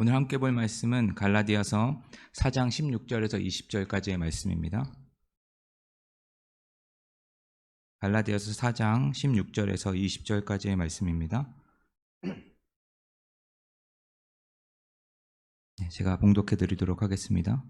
오늘 함께 볼 말씀은 갈라디아서 4장 16절에서 20절까지의 말씀입니다. 갈라디아서 4장 16절에서 20절까지의 말씀입니다. 제가 봉독해 드리도록 하겠습니다.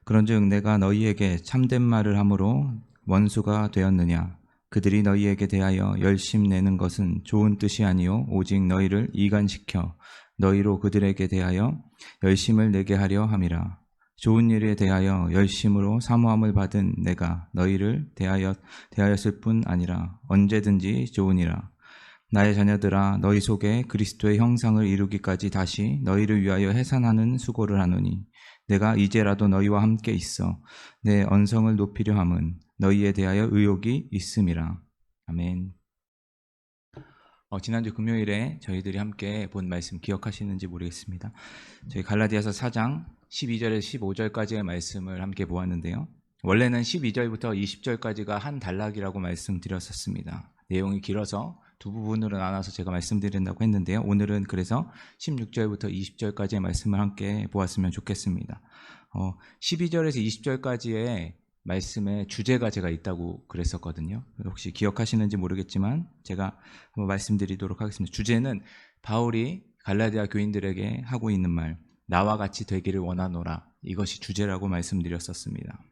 그런즉 내가 너희에게 참된 말을 함으로 원수가 되었느냐? 그들이 너희에게 대하여 열심 내는 것은 좋은 뜻이 아니요 오직 너희를 이간시켜 너희로 그들에게 대하여 열심을 내게 하려 함이라. 좋은 일에 대하여 열심으로 사모함을 받은 내가 너희를 대하였을 뿐 아니라 언제든지 좋으니라. 나의 자녀들아, 너희 속에 그리스도의 형상을 이루기까지 다시 너희를 위하여 해산하는 수고를 하노니 내가 이제라도 너희와 함께 있어 내 언성을 높이려 함은 너희에 대하여 의욕이 있음이라. 아멘. 지난주 금요일에 저희들이 함께 본 말씀 기억하시는지 모르겠습니다. 저희 갈라디아서 4장 12절에서 15절까지의 말씀을 함께 보았는데요. 원래는 12절부터 20절까지가 한 단락이라고 말씀드렸었습니다. 내용이 길어서 두 부분으로 나눠서 제가 말씀드린다고 했는데요. 오늘은 그래서 16절부터 20절까지의 말씀을 함께 보았으면 좋겠습니다. 12절에서 20절까지의 말씀의 주제가 제가 있다고 그랬었거든요. 혹시 기억하시는지 모르겠지만 제가 한번 말씀드리도록 하겠습니다. 주제는 바울이 갈라디아 교인들에게 하고 있는 말, 나와 같이 되기를 원하노라, 이것이 주제라고 말씀드렸었습니다.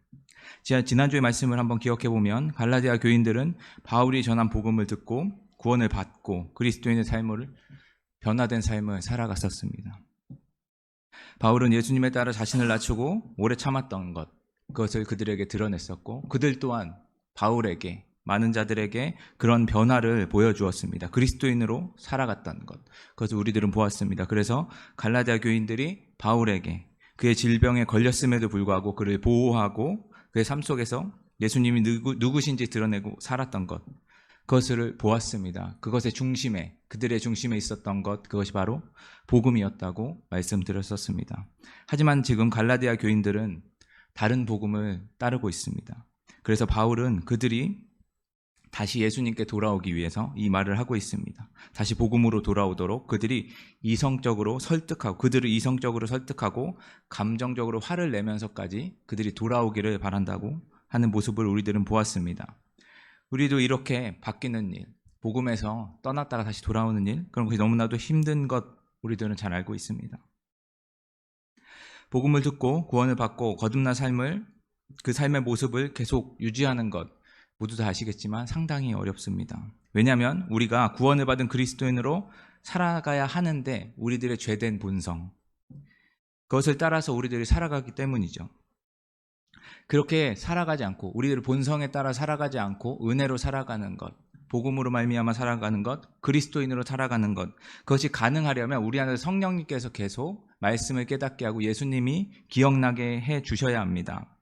지난주의 말씀을 한번 기억해보면 갈라디아 교인들은 바울이 전한 복음을 듣고 구원을 받고 그리스도인의 삶을 변화된 삶을 살아갔었습니다. 바울은 예수님에 따라 자신을 낮추고 오래 참았던 것, 그것을 그들에게 드러냈었고 그들 또한 바울에게, 많은 자들에게 그런 변화를 보여주었습니다. 그리스도인으로 살아갔다는 것, 그것을 우리들은 보았습니다. 그래서 갈라디아 교인들이 바울에게 그의 질병에 걸렸음에도 불구하고 그를 보호하고 그의 삶 속에서 예수님이 누구신지 드러내고 살았던 것, 그것을 보았습니다. 그것의 중심에, 그들의 중심에 있었던 것, 그것이 바로 복음이었다고 말씀드렸었습니다. 하지만 지금 갈라디아 교인들은 다른 복음을 따르고 있습니다. 그래서 바울은 그들이 다시 예수님께 돌아오기 위해서 이 말을 하고 있습니다. 다시 복음으로 돌아오도록 그들을 이성적으로 설득하고 감정적으로 화를 내면서까지 그들이 돌아오기를 바란다고 하는 모습을 우리들은 보았습니다. 우리도 이렇게 바뀌는 일, 복음에서 떠났다가 다시 돌아오는 일, 그런 것이 너무나도 힘든 것 우리들은 잘 알고 있습니다. 복음을 듣고 구원을 받고 거듭난 삶을, 그 삶의 모습을 계속 유지하는 것, 모두 다 아시겠지만 상당히 어렵습니다. 왜냐하면 우리가 구원을 받은 그리스도인으로 살아가야 하는데 우리들의 죄된 본성, 그것을 따라서 우리들이 살아가기 때문이죠. 그렇게 살아가지 않고, 우리들의 본성에 따라 살아가지 않고 은혜로 살아가는 것, 복음으로 말미암아 살아가는 것, 그리스도인으로 살아가는 것, 그것이 가능하려면 우리 안에 성령님께서 계속 말씀을 깨닫게 하고 예수님이 기억나게 해 주셔야 합니다.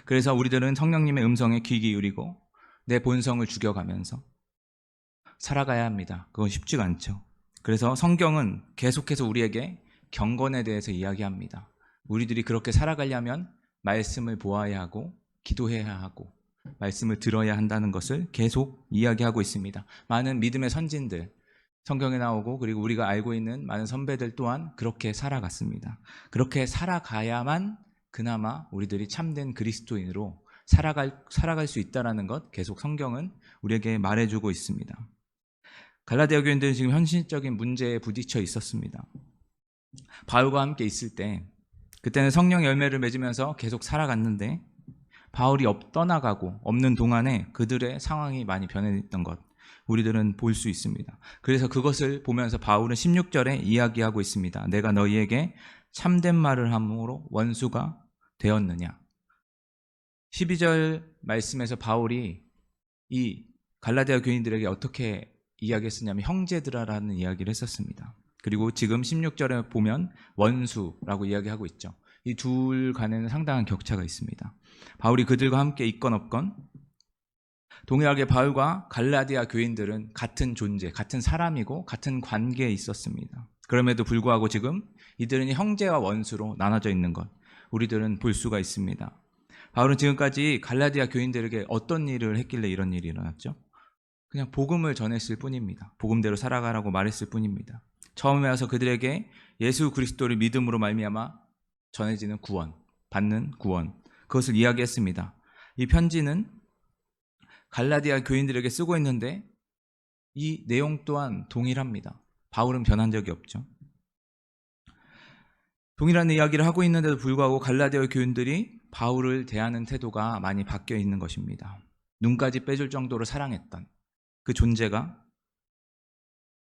그래서 우리들은 성령님의 음성에 귀 기울이고 내 본성을 죽여가면서 살아가야 합니다. 그건 쉽지가 않죠. 그래서 성경은 계속해서 우리에게 경건에 대해서 이야기합니다. 우리들이 그렇게 살아가려면 말씀을 보아야 하고 기도해야 하고 말씀을 들어야 한다는 것을 계속 이야기하고 있습니다. 많은 믿음의 선진들, 성경에 나오고 그리고 우리가 알고 있는 많은 선배들 또한 그렇게 살아갔습니다. 그렇게 살아가야만 그나마 우리들이 참된 그리스도인으로 살아갈 수 있다는 것, 계속 성경은 우리에게 말해주고 있습니다. 갈라디아 교인들은 지금 현실적인 문제에 부딪혀 있었습니다. 바울과 함께 있을 때, 그때는 성령 열매를 맺으면서 계속 살아갔는데 바울이 떠나가고 없는 동안에 그들의 상황이 많이 변했던 것, 우리들은 볼 수 있습니다. 그래서 그것을 보면서 바울은 16절에 이야기하고 있습니다. 내가 너희에게 참된 말을 함으로 원수가 되었느냐. 12절 말씀에서 바울이 이 갈라디아 교인들에게 어떻게 이야기했었냐면 형제들아라는 이야기를 했었습니다. 그리고 지금 16절에 보면 원수라고 이야기하고 있죠. 이 둘 간에는 상당한 격차가 있습니다. 바울이 그들과 함께 있건 없건 동일하게 바울과 갈라디아 교인들은 같은 존재, 같은 사람이고 같은 관계에 있었습니다. 그럼에도 불구하고 지금 이들은 형제와 원수로 나눠져 있는 것, 우리들은 볼 수가 있습니다. 바울은 지금까지 갈라디아 교인들에게 어떤 일을 했길래 이런 일이 일어났죠? 그냥 복음을 전했을 뿐입니다. 복음대로 살아가라고 말했을 뿐입니다. 처음에 와서 그들에게 예수 그리스도를 믿음으로 말미암아 전해지는 구원, 받는 구원, 그것을 이야기했습니다. 이 편지는 갈라디아 교인들에게 쓰고 있는데 이 내용 또한 동일합니다. 바울은 변한 적이 없죠. 동일한 이야기를 하고 있는데도 불구하고 갈라디아 교인들이 바울을 대하는 태도가 많이 바뀌어 있는 것입니다. 눈까지 빼줄 정도로 사랑했던 그 존재가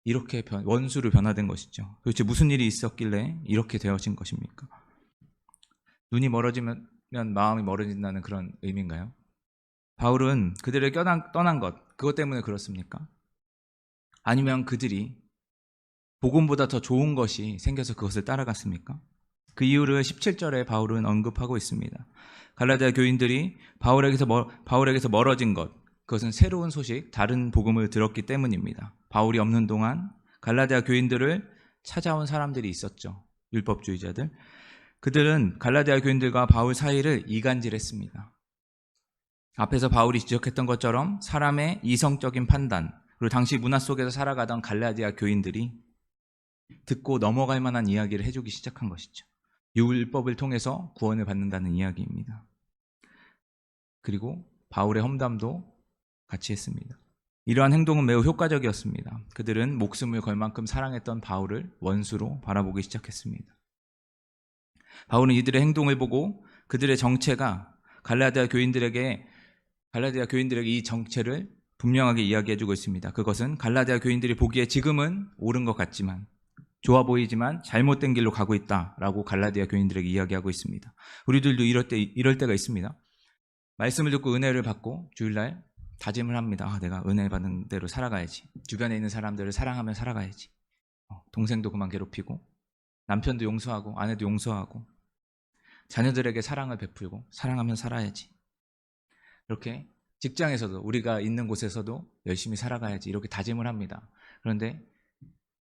이렇게 원수로 변화된 것이죠. 도대체 무슨 일이 있었길래 이렇게 되어진 것입니까? 눈이 멀어지면 마음이 멀어진다는 그런 의미인가요? 바울은 그들을 떠난 것, 그것 때문에 그렇습니까? 아니면 그들이 복음보다 더 좋은 것이 생겨서 그것을 따라갔습니까? 그 이유를 17절에 바울은 언급하고 있습니다. 갈라디아 교인들이 바울에게서 멀어진 것, 그것은 새로운 소식, 다른 복음을 들었기 때문입니다. 바울이 없는 동안 갈라디아 교인들을 찾아온 사람들이 있었죠. 율법주의자들. 그들은 갈라디아 교인들과 바울 사이를 이간질했습니다. 앞에서 바울이 지적했던 것처럼 사람의 이성적인 판단, 그리고 당시 문화 속에서 살아가던 갈라디아 교인들이 듣고 넘어갈 만한 이야기를 해주기 시작한 것이죠. 율법을 통해서 구원을 받는다는 이야기입니다. 그리고 바울의 험담도 같이 했습니다. 이러한 행동은 매우 효과적이었습니다. 그들은 목숨을 걸 만큼 사랑했던 바울을 원수로 바라보기 시작했습니다. 바울은 이들의 행동을 보고 그들의 정체가 갈라디아 교인들에게 이 정체를 분명하게 이야기해주고 있습니다. 그것은 갈라디아 교인들이 보기에 지금은 옳은 것 같지만, 좋아 보이지만 잘못된 길로 가고 있다라고 갈라디아 교인들에게 이야기하고 있습니다. 우리들도 이럴 때가 있습니다. 말씀을 듣고 은혜를 받고 주일날 다짐을 합니다. 내가 은혜 받은 대로 살아가야지. 주변에 있는 사람들을 사랑하며 살아가야지. 동생도 그만 괴롭히고, 남편도 용서하고, 아내도 용서하고, 자녀들에게 사랑을 베풀고 사랑하며 살아야지. 이렇게 직장에서도, 우리가 있는 곳에서도 열심히 살아가야지, 이렇게 다짐을 합니다. 그런데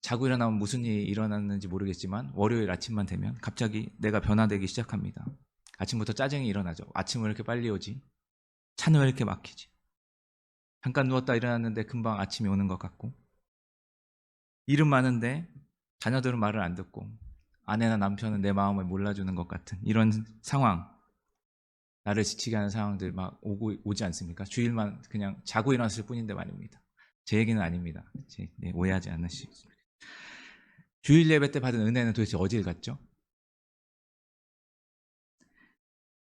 자고 일어나면 무슨 일이 일어났는지 모르겠지만 월요일 아침만 되면 갑자기 내가 변화되기 시작합니다. 아침부터 짜증이 일어나죠. 아침은 왜 이렇게 빨리 오지? 차는 왜 이렇게 막히지? 잠깐 누웠다 일어났는데 금방 아침이 오는 것 같고, 일은 많은데 자녀들은 말을 안 듣고, 아내나 남편은 내 마음을 몰라주는 것 같은 이런 상황, 나를 지치게 하는 상황들 막 오지 않습니까? 주일만 그냥 자고 일어났을 뿐인데 말입니다. 제 얘기는 아닙니다. 오해하지 않으시고. 주일 예배 때 받은 은혜는 도대체 어딜 갔죠?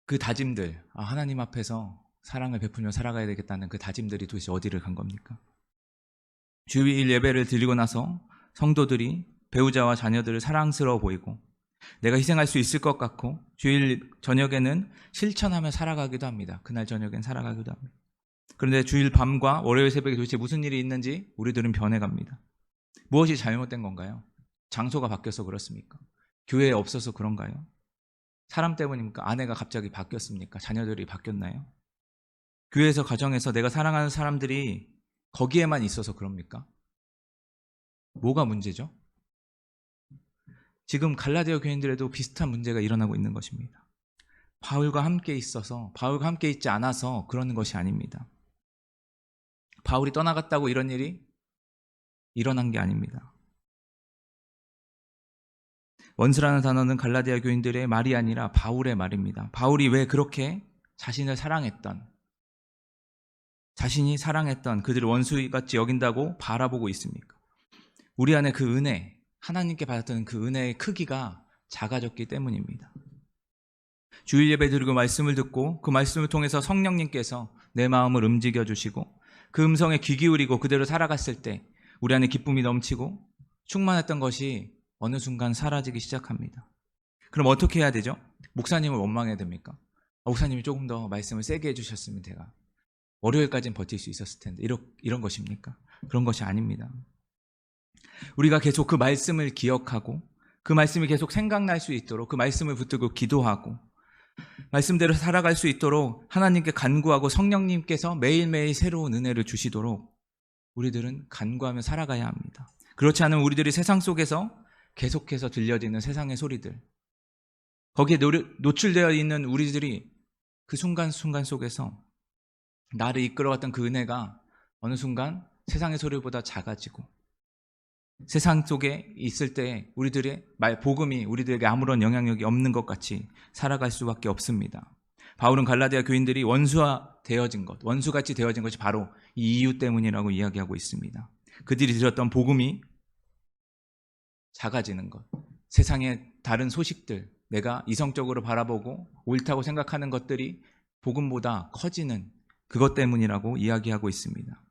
그 다짐들, 하나님 앞에서 사랑을 베풀며 살아가야 되겠다는 그 다짐들이 도대체 어디를 간 겁니까? 주일 예배를 드리고 나서 성도들이 배우자와 자녀들을 사랑스러워 보이고 내가 희생할 수 있을 것 같고 주일 저녁에는 실천하며 살아가기도 합니다. 그날 저녁엔 살아가기도 합니다. 그런데 주일 밤과 월요일 새벽에 도대체 무슨 일이 있는지 우리들은 변해갑니다. 무엇이 잘못된 건가요? 장소가 바뀌어서 그렇습니까? 교회에 없어서 그런가요? 사람 때문입니까? 아내가 갑자기 바뀌었습니까? 자녀들이 바뀌었나요? 교회에서, 가정에서 내가 사랑하는 사람들이 거기에만 있어서 그럽니까? 뭐가 문제죠? 지금 갈라디아 교인들에도 비슷한 문제가 일어나고 있는 것입니다. 바울과 함께 있어서, 바울과 함께 있지 않아서 그러는 것이 아닙니다. 바울이 떠나갔다고 이런 일이 일어난 게 아닙니다. 원수라는 단어는 갈라디아 교인들의 말이 아니라 바울의 말입니다. 바울이 왜 그렇게 자신이 사랑했던 그들을 원수같이 여긴다고 바라보고 있습니까? 우리 안에 그 은혜, 하나님께 받았던 그 은혜의 크기가 작아졌기 때문입니다. 주일 예배 드리고 말씀을 듣고 그 말씀을 통해서 성령님께서 내 마음을 움직여 주시고 그 음성에 귀 기울이고 그대로 살아갔을 때 우리 안에 기쁨이 넘치고 충만했던 것이 어느 순간 사라지기 시작합니다. 그럼 어떻게 해야 되죠? 목사님을 원망해야 됩니까? 목사님이 조금 더 말씀을 세게 해주셨으면 제가 월요일까지는 버틸 수 있었을 텐데, 이런 것입니까? 그런 것이 아닙니다. 우리가 계속 그 말씀을 기억하고 그 말씀이 계속 생각날 수 있도록 그 말씀을 붙들고 기도하고 말씀대로 살아갈 수 있도록 하나님께 간구하고 성령님께서 매일매일 새로운 은혜를 주시도록 우리들은 간구하며 살아가야 합니다. 그렇지 않으면 우리들이 세상 속에서 계속해서 들려지는 세상의 소리들, 거기에 노출되어 있는 우리들이 그 순간순간 속에서 나를 이끌어갔던 그 은혜가 어느 순간 세상의 소리보다 작아지고 세상 속에 있을 때 우리들의 복음이 우리들에게 아무런 영향력이 없는 것 같이 살아갈 수밖에 없습니다. 바울은 갈라디아 교인들이 원수같이 되어진 것이 바로 이 이유 때문이라고 이야기하고 있습니다. 그들이 들었던 복음이 작아지는 것, 세상의 다른 소식들, 내가 이성적으로 바라보고 옳다고 생각하는 것들이 복음보다 커지는 그것 때문이라고 이야기하고 있습니다.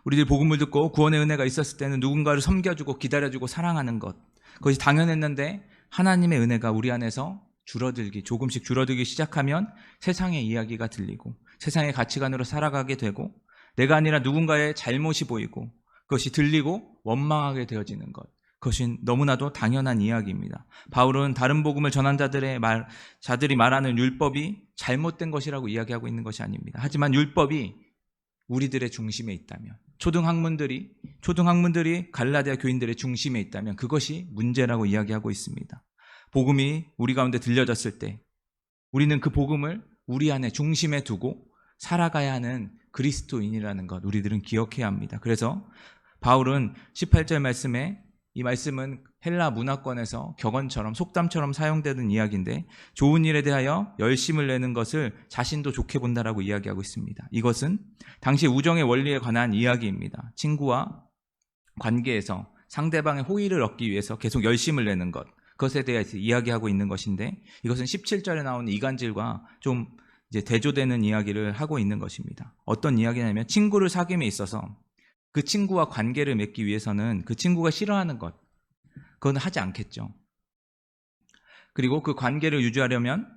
우리들이 복음을 듣고 구원의 은혜가 있었을 때는 누군가를 섬겨주고 기다려주고 사랑하는 것, 그것이 당연했는데 하나님의 은혜가 우리 안에서 조금씩 줄어들기 시작하면 세상의 이야기가 들리고 세상의 가치관으로 살아가게 되고 내가 아니라 누군가의 잘못이 보이고 그것이 들리고 원망하게 되어지는 것, 그것이 너무나도 당연한 이야기입니다. 바울은 다른 복음을 전한 자들이 말하는 율법이 잘못된 것이라고 이야기하고 있는 것이 아닙니다. 하지만 율법이 우리들의 중심에 있다면, 초등학문들이 갈라디아 교인들의 중심에 있다면 그것이 문제라고 이야기하고 있습니다. 복음이 우리 가운데 들려졌을 때 우리는 그 복음을 우리 안에 중심에 두고 살아가야 하는 그리스도인이라는 것 우리들은 기억해야 합니다. 그래서 바울은 18절 말씀에, 이 말씀은 헬라 문화권에서 격언처럼 속담처럼 사용되는 이야기인데 좋은 일에 대하여 열심을 내는 것을 자신도 좋게 본다라고 이야기하고 있습니다. 이것은 당시 우정의 원리에 관한 이야기입니다. 친구와 관계에서 상대방의 호의를 얻기 위해서 계속 열심을 내는 것, 그것에 대해서 이야기하고 있는 것인데 이것은 17절에 나오는 이간질과 좀 이제 대조되는 이야기를 하고 있는 것입니다. 어떤 이야기냐면 친구를 사귐에 있어서 그 친구와 관계를 맺기 위해서는 그 친구가 싫어하는 것, 그건 하지 않겠죠. 그리고 그 관계를 유지하려면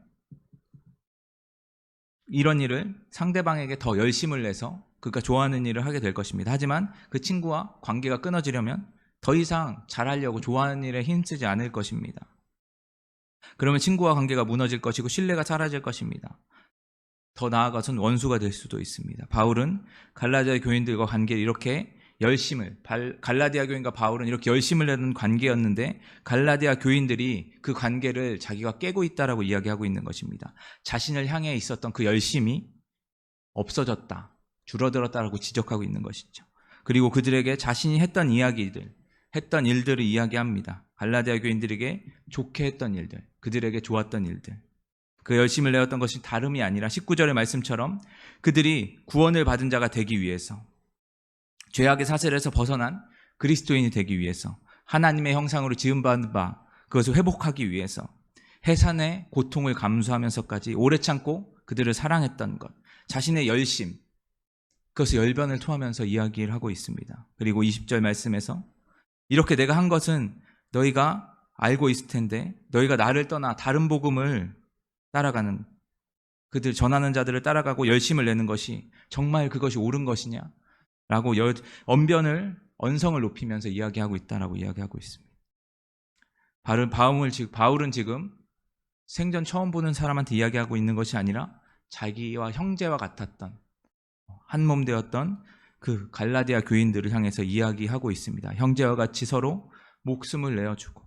이런 일을 상대방에게 더 열심을 내서 그가 좋아하는 일을 하게 될 것입니다. 하지만 그 친구와 관계가 끊어지려면 더 이상 잘하려고 좋아하는 일에 힘쓰지 않을 것입니다. 그러면 친구와 관계가 무너질 것이고 신뢰가 사라질 것입니다. 더 나아가서는 원수가 될 수도 있습니다. 바울은 갈라디아 교인들과 관계를 이렇게 갈라디아 교인과 바울은 이렇게 열심을 내는 관계였는데 갈라디아 교인들이 그 관계를 자기가 깨고 있다라고 이야기하고 있는 것입니다. 자신을 향해 있었던 그 열심이 없어졌다, 줄어들었다라고 지적하고 있는 것이죠. 그리고 그들에게 자신이 했던 일들을 이야기합니다. 갈라디아 교인들에게 좋게 했던 일들, 그들에게 좋았던 일들, 그 열심을 내었던 것이 다름이 아니라 19절의 말씀처럼 그들이 구원을 받은 자가 되기 위해서, 죄악의 사슬에서 벗어난 그리스도인이 되기 위해서, 하나님의 형상으로 지음받은 바 그것을 회복하기 위해서 해산의 고통을 감수하면서까지 오래 참고 그들을 사랑했던 것, 자신의 열심, 그것을 열변을 토하면서 이야기를 하고 있습니다. 그리고 20절 말씀에서 이렇게 내가 한 것은 너희가 알고 있을 텐데 너희가 나를 떠나 다른 복음을 따라가는, 그들 전하는 자들을 따라가고 열심을 내는 것이 정말 그것이 옳은 것이냐? 라고 언성을 높이면서 이야기하고 있다라고 이야기하고 있습니다. 바울은 지금 생전 처음 보는 사람한테 이야기하고 있는 것이 아니라 자기와 형제와 같았던, 한 몸 되었던 그 갈라디아 교인들을 향해서 이야기하고 있습니다. 형제와 같이 서로 목숨을 내어주고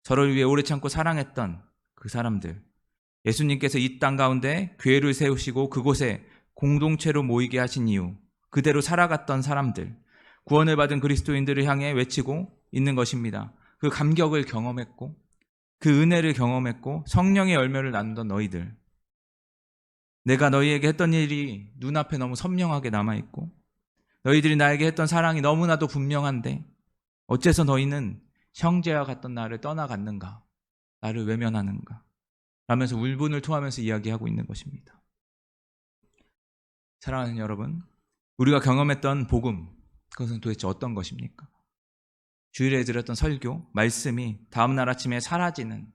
서로를 위해 오래 참고 사랑했던 그 사람들, 예수님께서 이 땅 가운데 교회를 세우시고 그곳에 공동체로 모이게 하신 이유, 그대로 살아갔던 사람들, 구원을 받은 그리스도인들을 향해 외치고 있는 것입니다. 그 감격을 경험했고 그 은혜를 경험했고 성령의 열매를 나누던 너희들, 내가 너희에게 했던 일이 눈앞에 너무 선명하게 남아있고 너희들이 나에게 했던 사랑이 너무나도 분명한데 어째서 너희는 형제와 같던 나를 떠나갔는가, 나를 외면하는가 라면서 울분을 토하면서 이야기하고 있는 것입니다. 사랑하는 여러분, 우리가 경험했던 복음, 그것은 도대체 어떤 것입니까? 주일에 들었던 설교, 말씀이 다음날 아침에 사라지는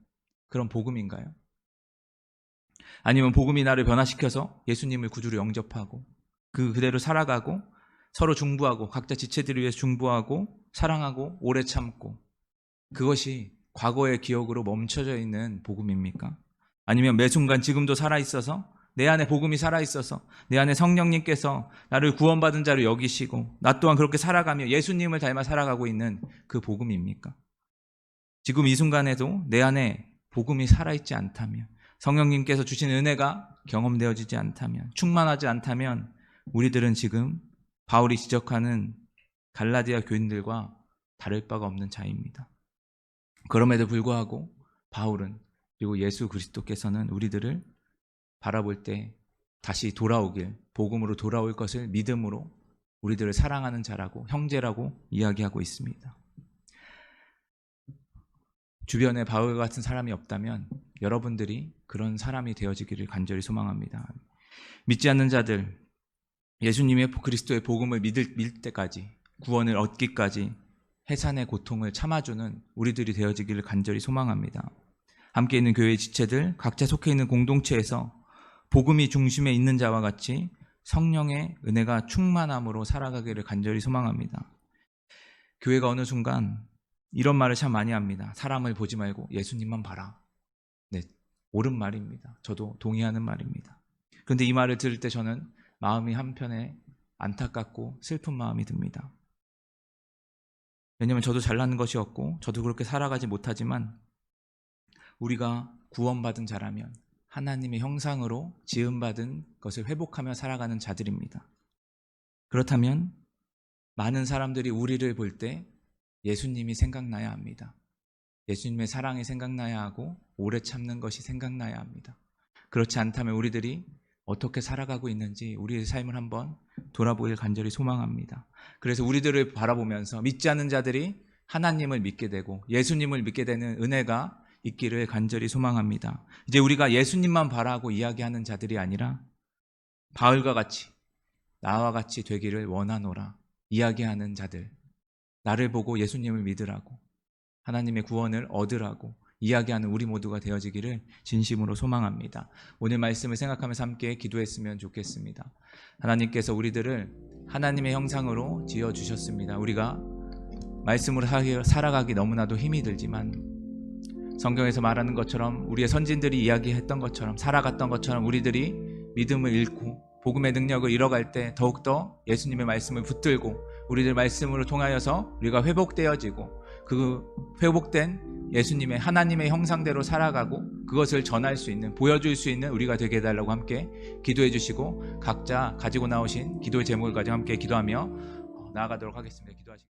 그런 복음인가요? 아니면 복음이 나를 변화시켜서 예수님을 구주로 영접하고 그대로 살아가고 서로 중보하고 각자 지체들을 위해서 중보하고 사랑하고 오래 참고, 그것이 과거의 기억으로 멈춰져 있는 복음입니까? 아니면 매 순간 지금도 살아있어서 내 안에 복음이 살아있어서 내 안에 성령님께서 나를 구원받은 자로 여기시고 나 또한 그렇게 살아가며 예수님을 닮아 살아가고 있는 그 복음입니까? 지금 이 순간에도 내 안에 복음이 살아있지 않다면, 성령님께서 주신 은혜가 경험되어지지 않다면, 충만하지 않다면 우리들은 지금 바울이 지적하는 갈라디아 교인들과 다를 바가 없는 자입니다. 그럼에도 불구하고 바울은, 그리고 예수 그리스도께서는 우리들을 바라볼 때 다시 돌아오길, 복음으로 돌아올 것을 믿음으로 우리들을 사랑하는 자라고, 형제라고 이야기하고 있습니다. 주변에 바울 같은 사람이 없다면 여러분들이 그런 사람이 되어지기를 간절히 소망합니다. 믿지 않는 자들, 예수님의 그리스도의 복음을 믿을 때까지, 구원을 얻기까지 해산의 고통을 참아주는 우리들이 되어지기를 간절히 소망합니다. 함께 있는 교회의 지체들, 각자 속해 있는 공동체에서 복음이 중심에 있는 자와 같이 성령의 은혜가 충만함으로 살아가기를 간절히 소망합니다. 교회가 어느 순간 이런 말을 참 많이 합니다. 사람을 보지 말고 예수님만 봐라. 네, 옳은 말입니다. 저도 동의하는 말입니다. 그런데 이 말을 들을 때 저는 마음이 한편에 안타깝고 슬픈 마음이 듭니다. 왜냐하면 저도 잘나는 것이 없고 저도 그렇게 살아가지 못하지만 우리가 구원받은 자라면 하나님의 형상으로 지음받은 것을 회복하며 살아가는 자들입니다. 그렇다면 많은 사람들이 우리를 볼 때 예수님이 생각나야 합니다. 예수님의 사랑이 생각나야 하고 오래 참는 것이 생각나야 합니다. 그렇지 않다면 우리들이 어떻게 살아가고 있는지 우리의 삶을 한번 돌아보길 간절히 소망합니다. 그래서 우리들을 바라보면서 믿지 않는 자들이 하나님을 믿게 되고 예수님을 믿게 되는 은혜가 있기를 간절히 소망합니다. 이제 우리가 예수님만 바라고 이야기하는 자들이 아니라 바울과 같이 나와 같이 되기를 원하노라 이야기하는 자들, 나를 보고 예수님을 믿으라고, 하나님의 구원을 얻으라고 이야기하는 우리 모두가 되어지기를 진심으로 소망합니다. 오늘 말씀을 생각하면서 함께 기도했으면 좋겠습니다. 하나님께서 우리들을 하나님의 형상으로 지어주셨습니다. 우리가 말씀으로 살아가기 너무나도 힘이 들지만 성경에서 말하는 것처럼, 우리의 선진들이 이야기했던 것처럼, 살아갔던 것처럼 우리들이 믿음을 잃고 복음의 능력을 잃어갈 때 더욱더 예수님의 말씀을 붙들고 우리들 말씀으로 통하여서 우리가 회복되어지고 그 회복된 예수님의 하나님의 형상대로 살아가고 그것을 전할 수 있는, 보여줄 수 있는 우리가 되게 해달라고 함께 기도해 주시고 각자 가지고 나오신 기도의 제목을 가지고 함께 기도하며 나아가도록 하겠습니다. 기도하시겠습니다.